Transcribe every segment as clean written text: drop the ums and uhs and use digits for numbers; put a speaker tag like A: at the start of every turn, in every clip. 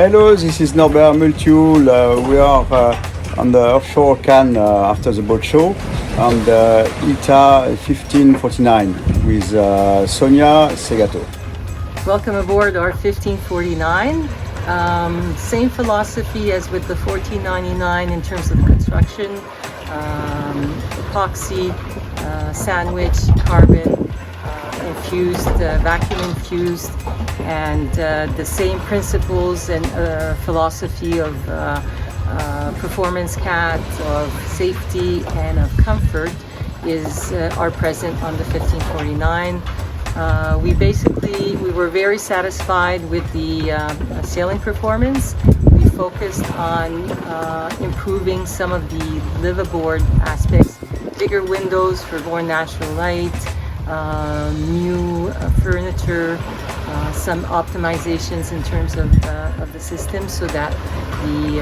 A: Hello, this is Norbert Multihull. We are on the offshore Cannes after the boat show on the ITA 15.49 with Sonia Segato.
B: Welcome aboard our 15.49. Same philosophy as with the 14.99 in terms of the construction, epoxy, sandwich, carbon infused, vacuum infused, and the same principles and philosophy of performance CAT, of safety and of comfort are present on the 15.49. We were very satisfied with the sailing performance. We focused on improving some of the live-aboard aspects, bigger windows for more natural light, new furniture, some optimizations in terms of the system, so that the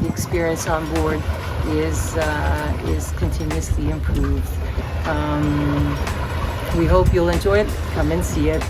B: experience on board is continuously improved. We hope you'll enjoy it. Come and see it.